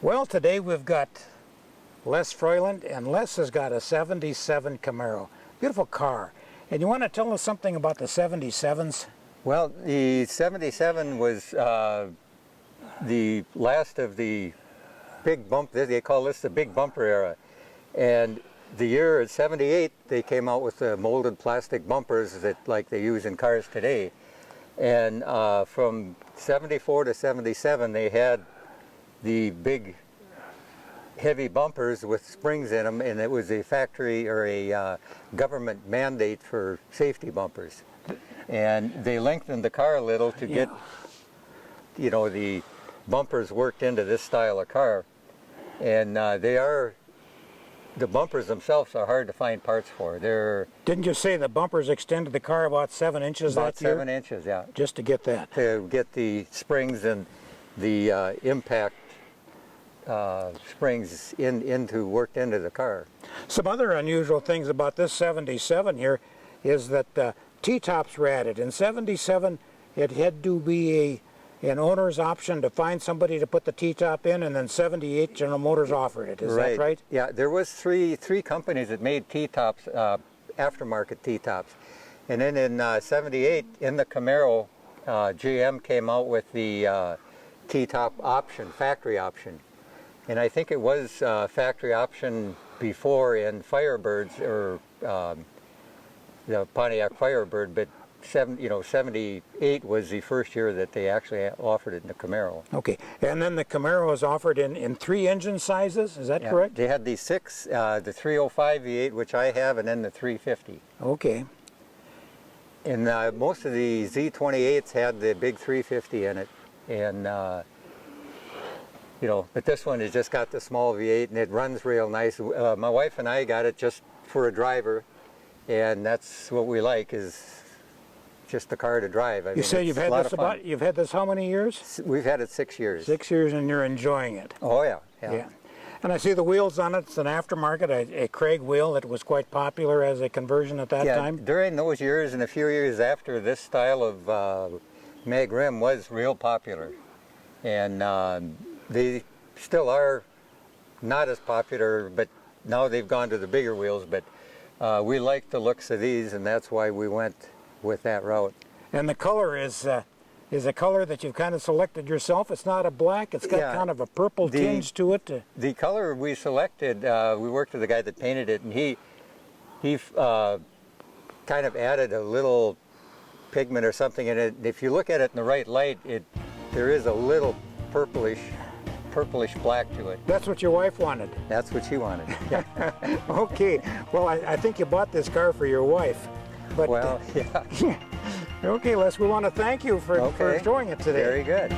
Well, today we've got Les Froyland, and Les has got a 77 Camaro. Beautiful car. And you want to tell us something about the 77s? Well, the 77 was the last of the big bump, they call this the big bumper era. And the year at 78, they came out with the molded plastic bumpers that like they use in cars today. And from 74 to 77, they had the big heavy bumpers with springs in them, and it was a factory or a government mandate for safety bumpers. And they lengthened the car a little to get, you know, the bumpers worked into this style of car. And the bumpers themselves are hard to find parts for. Didn't you say the bumpers extended the car about 7 inches about that year? 7 inches, yeah. Just to get that. To get the springs and the impact springs worked into the car. Some other unusual things about this 77 here is that T-tops were added. In 77, it had to be an owner's option to find somebody to put the T-top in, and then 78 General Motors offered it. Is that right? Yeah, there was three companies that made T-tops, aftermarket T-tops. And then in 78, in the Camaro, GM came out with the T-top option, factory option. And I think it was factory option before in Firebirds, or the Pontiac Firebird, but 78 was the first year that they actually offered it in the Camaro. Okay, and then the Camaro was offered in 3 engine sizes, is that correct? They had the 305 V8, which I have, and then the 350. Okay. And most of the Z28s had the big 350 in it, and but this one has just got the small V8, and it runs real nice. My wife and I got it just for a driver, and that's what we like, is just the car to drive. You say you've had this how many years? We've had it 6 years. 6 years, and you're enjoying it. Oh yeah. And I see the wheels on it. It's an aftermarket, a Craig wheel that was quite popular as a conversion at that time. During those years and a few years after, this style of mag rim was real popular, and they still are not as popular, but now they've gone to the bigger wheels. But we like the looks of these, and that's why we went with that route. And the color is a color that you've kind of selected yourself. It's not a black, it's got kind of a purple tinge to it. The color we selected, we worked with the guy that painted it, and he kind of added a little pigment or something in it. If you look at it in the right light, there is a little purplish black to it. That's what your wife wanted. That's what she wanted. Okay, well, I think you bought this car for your wife. But, well, yeah. Okay, Les, we want to thank you for showing it today. Very good.